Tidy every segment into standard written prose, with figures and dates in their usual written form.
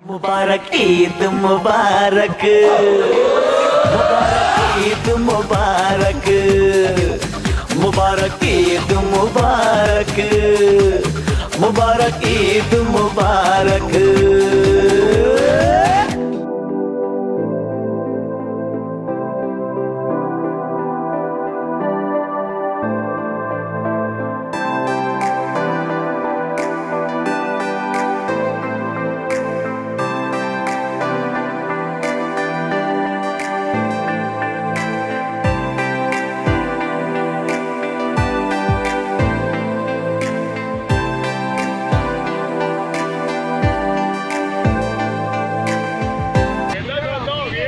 मुबारक ईद मुबारक, मुबारक ईद मुबारक, मुबारक ईद मुबारक, मुबारक ईद मुबारक।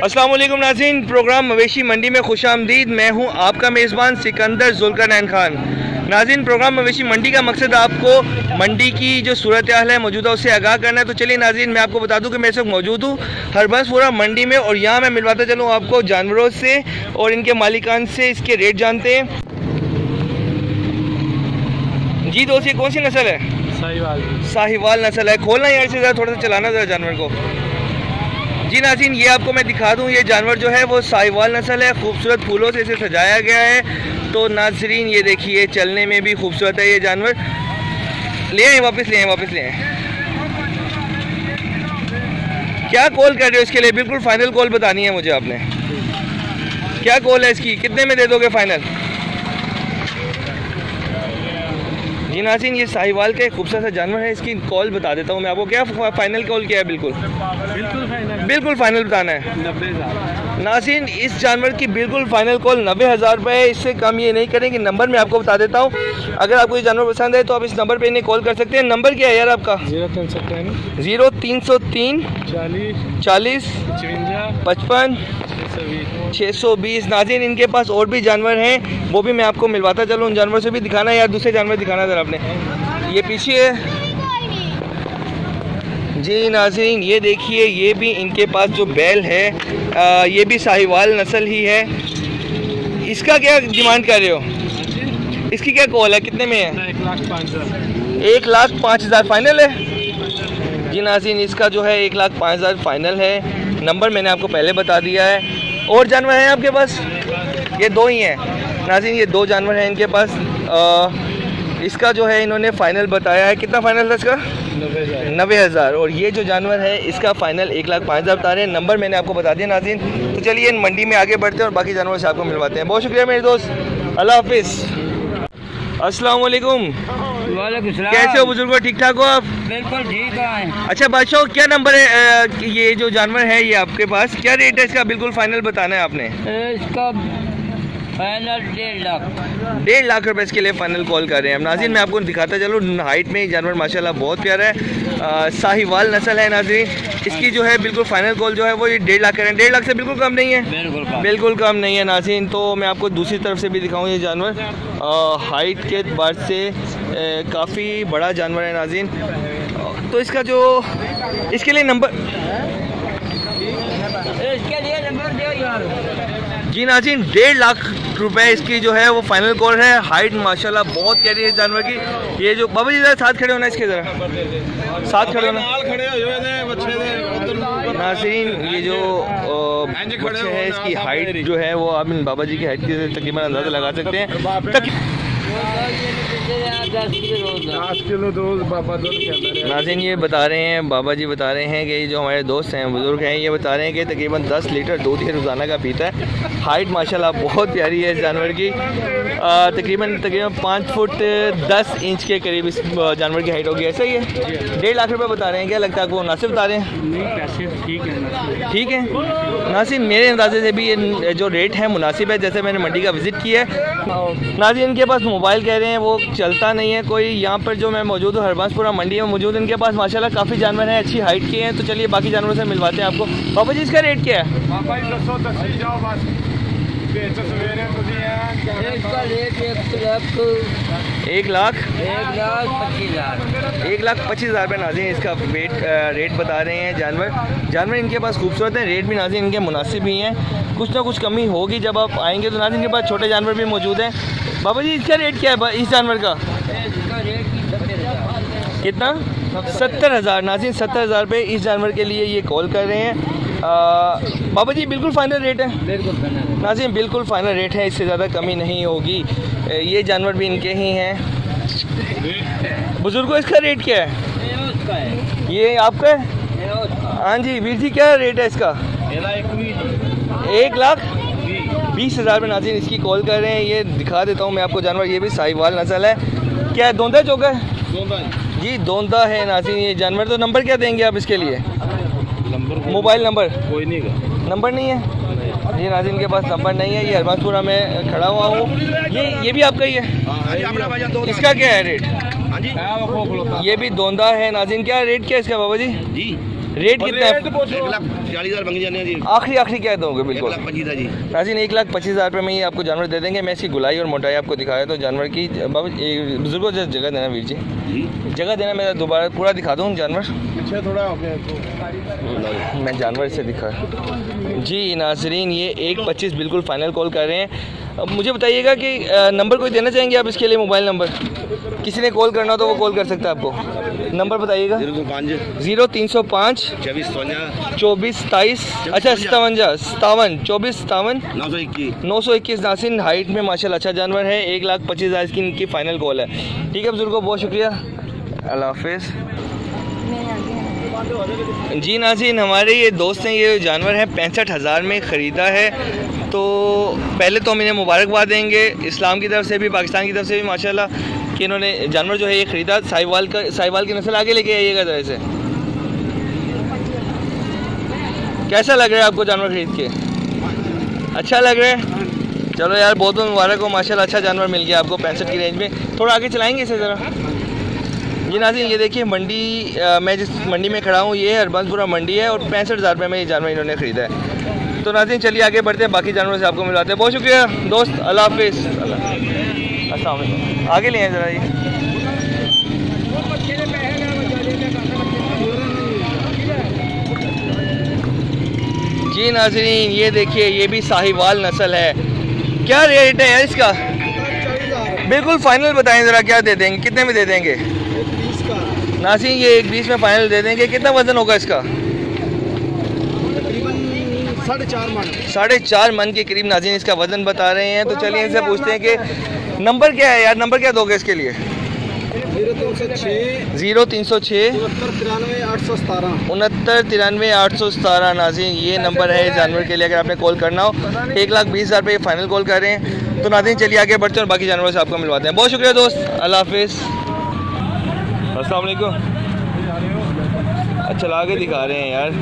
अस्सलाम वालेकुम नाज़रीन, प्रोग्राम मवेशी मंडी में खुशामदीद। मैं हूं आपका मेज़बान सिकंदर जुल्करनैन खान। नाज़रीन, प्रोग्राम मवेशी मंडी का मकसद आपको मंडी की जो सूरत हाल है मौजूदा उससे आगाह करना है। तो चलिए नाज़रीन, मैं आपको बता दूं कि मैं इस वक्त मौजूद हूँ हरबंसपुरा मंडी में और यहाँ मैं मिलवाता चलूँ आपको जानवरों से और इनके मालिकान से इसके रेट जानते हैं। जी दोस्त, ये कौन सी नस्ल है? साहिवाल। साहिवाल नस्ल है। खोलना यार से ज़रा, थोड़ा सा चलाना ज़रा जानवर को। जी नाज़रीन, ये आपको मैं दिखा दूं, ये जानवर जो है वो साहिवाल नस्ल है। खूबसूरत फूलों से इसे सजाया गया है। तो नाज़रीन ये देखिए, चलने में भी खूबसूरत है ये जानवर। ले आए वापस, ले आए वापस, ले आए। क्या कॉल कर रहे हो इसके लिए? बिल्कुल फाइनल कॉल बतानी है मुझे आपने। क्या कॉल है इसकी? कितने में दे दोगे फाइनल? जी नाज़रीन, ये साहिवाल का एक खूबसूरत सा जानवर है। इसकी कॉल बता देता हूँ मैं आपको। क्या फाइनल कॉल किया है? बिल्कुल बिल्कुल फाइनल बताना है। 90,000 नाज़रीन, इस जानवर की बिल्कुल फाइनल कॉल 90,000 रुपये है। इससे कम ये नहीं करेंगे। नंबर मैं आपको बता देता हूँ, अगर आपको ये जानवर पसंद है तो आप इस नंबर पे इन्हें कॉल कर सकते हैं। नंबर क्या है यार आपका? 0303 40 55 620। नाज़रीन, इनके पास और भी जानवर हैं, वो भी मैं आपको मिलवाता चलूँ। उन जानवर से भी दिखाना है या दूसरे जानवर दिखाना है आपने? ये पीछे है जी नाज़रीन, ये देखिए, ये भी इनके पास जो बैल है ये भी साहिवाल नस्ल ही है। इसका क्या डिमांड कर रहे हो? इसकी क्या कॉल है? कितने में है? 1,05,000। 1,05,000 फाइनल है जी नाज़रीन। इसका जो है 1,05,000 फाइनल है। नंबर मैंने आपको पहले बता दिया है। और जानवर हैं आपके पास? ये दो ही हैं नाज़रीन, ये दो जानवर हैं इनके पास। इसका जो है इन्होंने फ़ाइनल बताया है। कितना फ़ाइनल था इसका? 90,000। और ये जो जानवर है इसका फ़ाइनल 1,05,000 बता रहे हैं। नंबर मैंने आपको बता दिया नाज़रीन। तो चलिए इन मंडी में आगे बढ़ते हैं और बाकी जानवरों से आपको मिलवाते हैं। बहुत शुक्रिया मेरे दोस्त, अल्लाह हाफिज़। अस्सलाम वालेकुम। वालेकुम सलाम। कैसे हो बुजुर्गो? ठीक ठाक हो आप? बिल्कुल ठीक है। अच्छा बादशाह, क्या नंबर है? ये जो जानवर है ये आपके पास क्या रेट है इसका? बिल्कुल फाइनल बताना है आपने। इसका फाइनल 1.5 लाख। 1.5 लाख रुपए इसके लिए फाइनल कॉल कर रहे हैं हम। नाज़रीन, मैं आपको दिखाता चलूँ, हाइट में जानवर माशाल्लाह बहुत प्यारा है। साहिवाल नस्ल है नाज़रीन। इसकी जो है बिल्कुल फाइनल कॉल जो है वो ये 1.5 लाख कर रहे हैं। 1.5 लाख से बिल्कुल कम नहीं है, बिल्कुल कम नहीं है नाज़रीन। तो मैं आपको दूसरी तरफ से भी दिखाऊँ ये जानवर। हाइट के एतबार से काफ़ी बड़ा जानवर है नाज़रीन। तो इसका जो इसके लिए नंबर जी नाज़रीन, 1.5 लाख रुपए इसकी जो है वो फाइनल कॉल है। हाइट माशाल्लाह बहुत प्यारी है इस जानवर की। ये जो बाबा जी साथ खड़े होना, इसके ज़रा साथ खड़े होना नाज़रीन। ये जो बच्चे है इसकी हाइट जो है वो आप इन बाबा जी की हाइट की तकरीबन अंदाज़ा लगा सकते हैं। 10 किलो दूध बाबा दूध के अंदर। नाज़रीन, ये बता रहे हैं, बाबा जी बता रहे हैं कि जो हमारे दोस्त हैं, बुज़ुर्ग हैं, ये बता रहे हैं कि तकरीबन 10 लीटर दूध ये रोज़ाना का पीता है। हाइट माशाल्लाह बहुत प्यारी है इस जानवर की। तकरीबन 5 फुट 10 इंच के करीब इस जानवर की हाइट होगी। ऐसा ही है। 1.5 लाख रुपए बता रहे हैं। क्या लगता है आपको मुनासिब बता रहे हैं? ठीक है नाज़रीन, मेरे अंदाजे से भी ये जो रेट है मुनासिब है। जैसे मैंने मंडी का विज़िट किया है नाज़रीन, इनके पास मोबाइल कह रहे हैं वो चलता नहीं है कोई। यहाँ पर जो मैं मौजूद हूँ हरबंसपुरा मंडी में मौजूद, इनके पास माशाल्लाह काफ़ी जानवर हैं, अच्छी हाइट के हैं। तो चलिए बाकी जानवरों से मिलवाते हैं आपको। बाबा जी, इसका रेट क्या है? इसका रेट 1,25,000 रुपये नाज़रीन इसका रेट बता रहे हैं। जानवर इनके पास खूबसूरत है। रेट भी नाज़रीन इनके मुनासिब ही हैं। कुछ ना कुछ कमी होगी जब आप आएंगे। तो नाज़रीन इनके पास छोटे जानवर भी मौजूद हैं। बाबा जी, इसका रेट क्या है इस जानवर का? इसका रेट कितना? 70,000 नाज़रीन, 70,000 पे इस जानवर के लिए ये कॉल कर रहे हैं। बाबा जी बिल्कुल फ़ाइनल रेट है? नाज़रीन बिल्कुल फ़ाइनल रेट है, इससे ज़्यादा कमी नहीं होगी। ये जानवर भी इनके ही हैं। बुजुर्गों इसका रेट क्या है? ये आपका है? हाँ जी वीर जी, क्या रेट है इसका? 1,20,000 में नाज़रीन इसकी कॉल कर रहे हैं। ये दिखा देता हूँ मैं आपको जानवर, ये भी साहिवाल नस्ल है। क्या है, दोंदा चौका है? जी दोंदा है नाज़रीन ये जानवर। तो नंबर क्या देंगे आप इसके लिए? मोबाइल नंबर कोई नहीं का नंबर नहीं है ये नाज़रीन के पास नंबर नहीं है। ये हरबाजपुरा में खड़ा हुआ हूँ। ये भी आपका ही है? इसका क्या है रेट? ये भी दोंदा है नाज़रीन। क्या रेट क्या है इसका बाबा जी? रेट कितना है? 1,40,000 आखिरी क्या दोगे? बिल्कुल नाज़रीन 1,25,000 रुपये में ही आपको जानवर दे देंगे। मैं इसकी गुलाई और मोटाई आपको दिखाया तो जानवर की। बाबा बुजुर्गों से जगह देना वीर जी, जगह देना। मैं दोबारा पूरा दिखा दूँ जानवर, थोड़ा हो गया मैं जानवर से दिखा जी नाज़रीन। ये 1,25 बिल्कुल फ़ाइनल कॉल कर रहे हैं। अब मुझे बताइएगा कि नंबर कोई देना चाहेंगे आप इसके लिए? मोबाइल नंबर किसी ने कॉल करना हो तो वो कॉल कर सकता है आपको। नंबर बताइएगा। 0305 24 27 अच्छा 57 24 57 921 नाज़रीन। हाइट में माशाल्लाह अच्छा जानवर है। 1,25,000 की इनकी फ़ाइनल कॉल है। ठीक है बुजुर्गों, बहुत शुक्रिया, अल्लाह हाफिज़। जी नाज़रीन, हमारे ये दोस्त हैं, ये जानवर है 65,000 में ख़रीदा है। तो पहले तो हम इन्हें मुबारकबाद देंगे इस्लाम की तरफ से भी, पाकिस्तान की तरफ से भी माशाल्लाह कि इन्होंने जानवर जो है ये ख़रीदा। साहिवाल की नस्ल आगे लेके आइएगा ज़रा से। कैसा लग रहा है आपको जानवर ख़रीद के? अच्छा लग रहा है? चलो यार बहुत बहुत मुबारक हो, माशाल्लाह अच्छा जानवर मिल गया आपको 65 की रेंज में। थोड़ा आगे चलाएँगे इसे ज़रा। जी नाज़रीन ये देखिए मंडी, मैं जिस मंडी में खड़ा हूँ ये हरबाजपुरा मंडी है और 65,000 रुपये में ये जानवर इन्होंने ख़रीदा है। तो नाज़रीन चलिए आगे बढ़ते हैं, बाकी जानवरों से आपको मिलवाते हैं। बहुत शुक्रिया दोस्त, अल्लाह हाफिज़। अस्सलाम वालेकुम। आगे ले आए ज़रा ये। जी नाज़रीन ये देखिए ये भी साहिवाल नस्ल है। क्या रेट है यार इसका? बिल्कुल फ़ाइनल बताएं ज़रा, क्या दे देंगे, कितने में दे देंगे? नाज़रीन ये 1,20 में फ़ाइनल दे देंगे। कितना वज़न होगा इसका? 4.5 मन के करीब नाज़रीन इसका वज़न बता रहे हैं। तो चलिए इनसे पूछते हैं कि नंबर क्या है यार, नंबर क्या दोगे इसके लिए? 0306 6993 नाज़रीन ये नंबर है जानवर के लिए अगर आपने कॉल करना हो। 1,20,000 रुपये फ़ाइनल कॉल कर रहे हैं। तो नाज़रीन चलिए आगे बढ़ते हैं और बाकी जानवरों से आपको मिलवाते हैं। बहुत शुक्रिया दोस्त, अल्लाह हाफिज़। अस्सलाम वालेकुम। अच्छा चला के दिखा रहे हैं यार।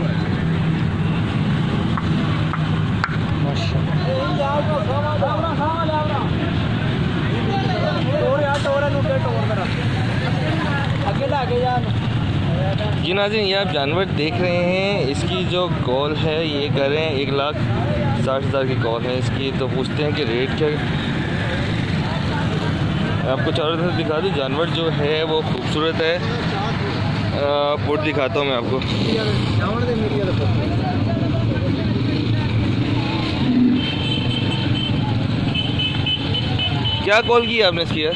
जी नाज़रीन ये आप जानवर देख रहे हैं, इसकी जो कॉल है ये कर रहे हैं 1,60,000 की कॉल है इसकी। तो पूछते हैं कि रेट क्या है। आपको चारों तरफ दिखा दूँ, जानवर जो है वो खूबसूरत है। पुट दिखाता हूँ मैं आपको। क्या कॉल की आपने इसकी यार?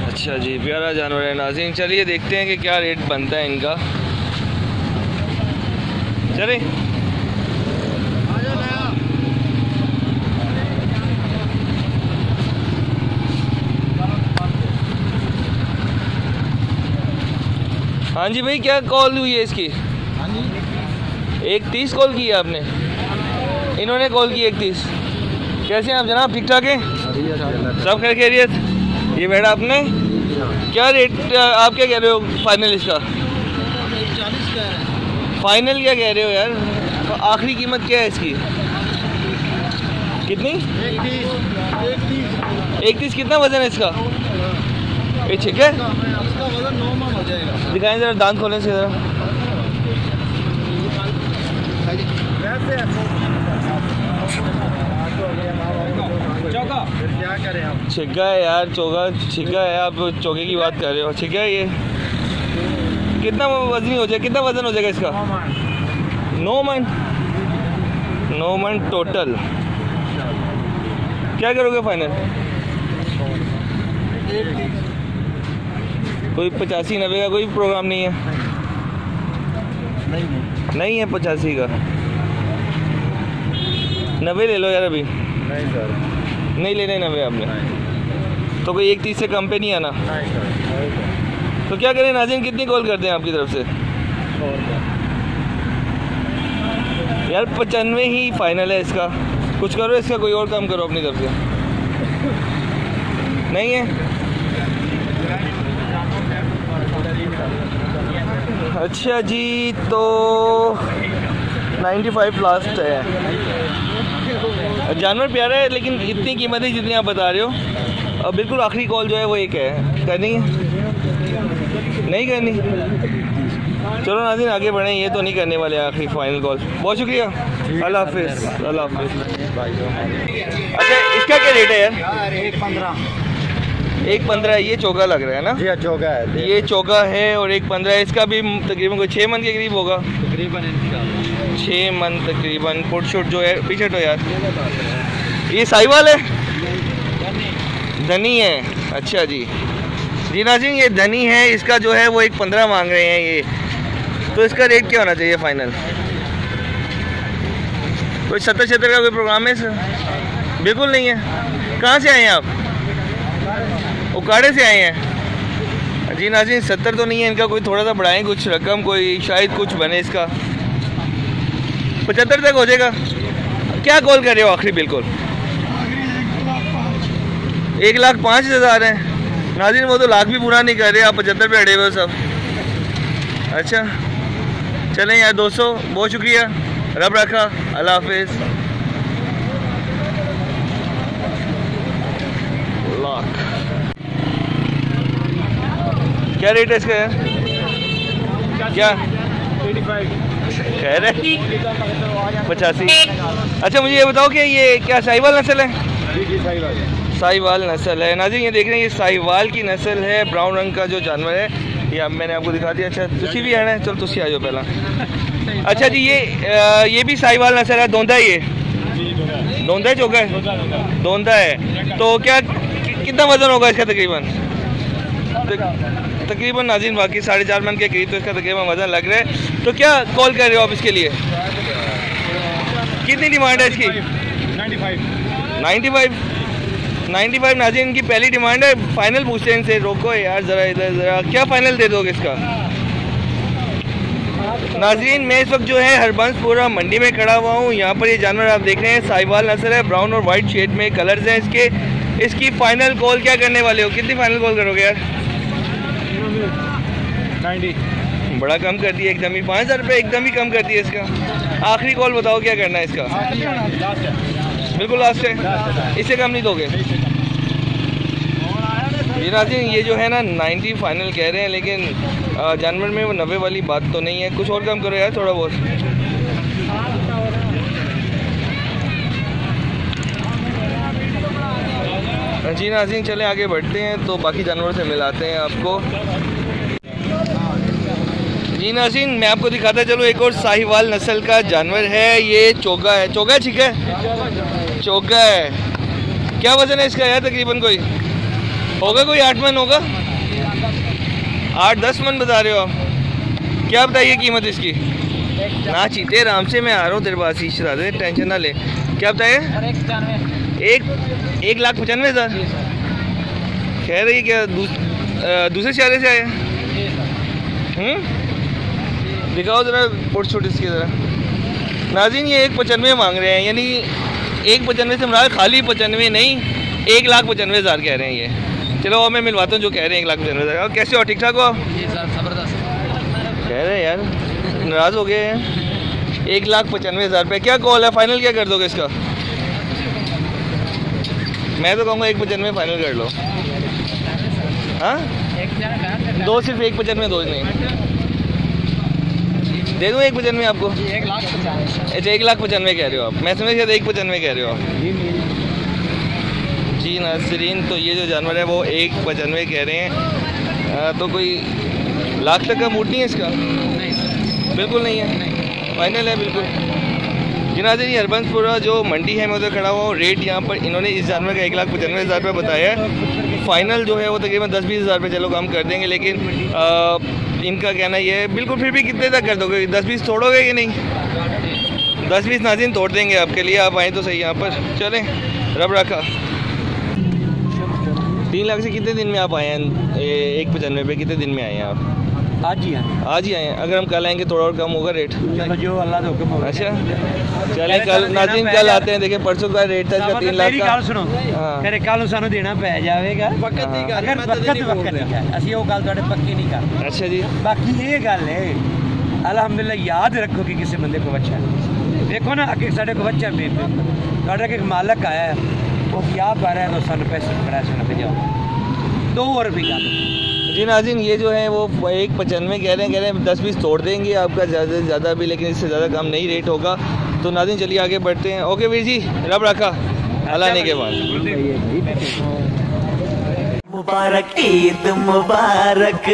अच्छा जी प्यारा जानवर है नाज़रीन। चलिए देखते हैं कि क्या रेट बनता है इनका। चलिए हाँ जी भाई, क्या कॉल हुई है इसकी? 1,30 कॉल की है आपने? इन्होंने कॉल की 1,30। कैसे हैं आप जनाब, ठीक ठाक हैं? सब खैर खैरियत? ये बेटा आपने क्या रेट आप क्या कह रहे हो फाइनल इसका? फाइनल क्या कह रहे हो यार? तो आखिरी कीमत क्या है इसकी? कितनी? 1,30। कितना वजन है इसका? ये ठीक है, दिखाएं जरा, दांत खोलें से जरा। छिग्गा है यार, चौगा छिग्गा है। आप चौके की बात कर रहे हो, छिग्गा है ये। कितना वजनी हो जाए, कितना वजन हो जाएगा इसका? 9 मन। 9 मन टोटल। क्या करोगे फाइनल? कोई 85-90 का कोई प्रोग्राम नहीं है? नहीं है 85 का। 90 ले लो यार अभी। नहीं सर, नहीं लेने 90 आपने? तो कोई 130 से कम पे नहीं आना? नहीं सर। तो क्या करें नाज़रीन, कितनी कॉल करते हैं आपकी तरफ से? यार 95 ही फाइनल है इसका। कुछ करो इसका, कोई और काम करो अपनी तरफ से। नहीं है? अच्छा जी, तो 95 लास्ट है। जानवर प्यारा है लेकिन इतनी कीमत है जितनी आप बता रहे हो। अब बिल्कुल आखिरी कॉल जो है वो एक है, करनी है? नहीं करनी? चलो नाज़रीन आगे बढ़ें, ये तो नहीं करने वाले आखिरी फाइनल कॉल। बहुत शुक्रिया, अल्लाह हाफिज़। अल्लाह हाफिज़। अच्छा इसका क्या रेट है यार? 1.15। ये चौका लग रहा है ना? जी चौका है, ये चौका है और 1.15। इसका भी तकरीबन कोई 6 मन के करीब होगा, तकरीबन 6 मन तकरीबन। पुट शूट जो है पीछे तो यार ये साहिवाल है, धनी है। अच्छा जी जी नाज़रीन, ये धनी है, इसका जो है वो 1.15 मांग रहे हैं ये। तो इसका रेट क्या होना चाहिए फाइनल? कोई 70-76 का कोई प्रोग्राम है सर? बिल्कुल नहीं है। कहाँ से आए हैं आप? उकाड़े से आए हैं? जी नाज़रीन 70 तो नहीं है इनका, कोई थोड़ा सा बढ़ाएं कुछ रकम, कोई शायद कुछ बने इसका। 75 तक हो जाएगा? क्या कॉल कर रहे हो आखिरी? बिल्कुल 1,05,000 है नाज़रीन, वो तो लाख भी पूरा नहीं कर रहे, आप 75 पे अड़े हुए हो सब। अच्छा चलें यार 200, बहुत शुक्रिया, रब रखा, अल्लाह हाफिज़। लाख क्या रेट है इसका यार? क्या 85 कह रहे? 85। अच्छा मुझे ये बताओ कि ये क्या साहिवाल नस्ल है? साहिवाल नस्ल है नाज़रीन, ये देख रहे हैं ये साहिवाल की नस्ल है, ब्राउन रंग का जो जानवर है। ये अब मैंने आपको दिखा दिया। अच्छा तुसी भी आना है, चलो तुसी आ जाओ पहला। अच्छा जी ये भी साहिवाल नस्ल है, दोंदा है ये? दोंदा है, चौका है? दोंदा है। तो क्या कितना वजन होगा इसका तकरीबन? तकरीबन नाज़रीन बाकी 4.5 मन के करीब तो इसका तकरीबन वजन लग रहा है। तो क्या कॉल कर रहे हो आप इसके लिए? कितनी डिमांड है इसकी? 95 नाज़रीन इनकी पहली डिमांड है। फाइनल पूछते हैं इनसे, रोको यार ज़रा इधर ज़रा, क्या फ़ाइनल दे दोगे इसका? नाज़रीन मैं इस वक्त जो है हरबंसपुरा मंडी में खड़ा हुआ हूँ। यहाँ पर ये जानवर आप देख रहे हैं साहिवाल नस्ल है, ब्राउन और वाइट शेड में कलर्स हैं इसके। इसकी फ़ाइनल कॉल क्या करने वाले हो? कितनी फ़ाइनल कॉल करोगे यार? 90। बड़ा कम कर दिया एकदम ही, 5,000 रुपये एकदम ही कम कर दिया इसका। आखिरी कॉल बताओ क्या करना है इसका? बिल्कुल लास्ट है, इससे कम नहीं दोगे? ये नाज़रीन ये जो है ना 90 फाइनल कह रहे हैं, लेकिन जानवर में वो 90 वाली बात तो नहीं है। कुछ और कम करो यार थोड़ा बहुत। जी नाज़रीन चले आगे बढ़ते हैं, तो बाकी जानवरों से मिलाते हैं आपको। जी नाज़रीन मैं आपको दिखाता चलो, एक और साहिवाल नस्ल का जानवर है। ये चोगा है, चोगा है, ठीक है चोगा है। क्या वजन है इसका यार? तकरीबन कोई होगा, कोई 8 मन होगा, 8-10 मन बता रहे हो आप? क्या बताइए कीमत इसकी? ना चीते आराम से, मैं आ रहा हूँ तेरे पास, इशरा दे, टेंशन ना ले। क्या बताइए? 1,95,000। कह रही है क्या? दूसरे शहर से आए? दिखाओ ज़रा पोट छोट इसकी ज़रा। नाज़रीन ये 1,95 मांग रहे हैं, यानी 1,95 से मुराद खाली 95 नहीं, 1,95,000 कह रहे हैं ये। चलो अब मैं मिलवाता हूँ जो कह रहे हैं 1,95,000। कैसे हो, ठीक ठाक हो? जी सर ज़बरदस्त कह रहे हैं यार, नाराज़ हो गए हैं। 1,95,000 रुपये क्या कॉल है? फाइनल क्या कर दोगे इसका? मैं तो कहूँगा 1,95 फाइनल कर लो। हाँ दो, सिर्फ 1,95 दो, नहीं दे दूँ 1,95 आपको? 1,95,000। अच्छा 1,95,000 कह रहे हो आप, मैं समझ गया 1,95 कह रहे हो आप। जी नाज़रीन तो ये जो जानवर है वो 1,95 कह रहे हैं। तो कोई लाख तक का मूड नहीं है इसका? नहीं बिल्कुल नहीं है, नहीं। फाइनल है बिल्कुल। नाज़रीन, ये हरबंसपुरा जो मंडी है मैं उधर खड़ा हुआ हूँ। रेट यहाँ पर इन्होंने इस जानवर का 1,95,000 रुपये बताया है। फ़ाइनल जो है वो तकरीबन 10-20 हज़ार रुपये चलो कम कर देंगे, लेकिन इनका कहना ये है बिल्कुल। फिर भी कितने तक कर दोगे? 10-20 तोड़ोगे कि नहीं? 10-20 नाज़रीन तोड़ देंगे आपके लिए, आप आएँ तो सही यहाँ पर। चलें, रब रखा। 3 लाख से कितने दिन में आप आए हैं? 1,95 पे कितने दिन में आए हैं आप? आज ही आज ही आए हैं। अगर हम कल आएंगे थोड़ा और कम होगा रेट? चलो जो अल्लाह का हुक्म होगा। अच्छा चलें, कल नाज़रीन कल आते हैं। देखिए परसों का रेट था इसका 3 लाख का। गल सुनो, करे कल सानू देना पै जाएगा वक्त ही गल, अगर वक्त है असि वो गल तुहाडे पक्की नहीं कर। अच्छा जी, बाकी ये गल है अल्हम्दुलिल्लाह, याद रखो कि किसी बंदे को बच्चा देखो ना, अगे साढ़े को बच्चा तुहाडा एक मालक आया है वो क्या पा रहा है तो सानू पैसे पकड़ा सुना पे जाओ 2 और भी गल जी नाज़रीन। ये जो है वो 1,95 कह रहे हैं 10-20 तोड़ देंगे आपका, ज़्यादा से ज़्यादा भी, लेकिन इससे ज़्यादा कम नहीं रेट होगा। तो नाज़रीन चलिए आगे बढ़ते हैं। ओके वीर जी, रब रखा, अल्लाह ने के बाद। मुबारक ईद मुबारक।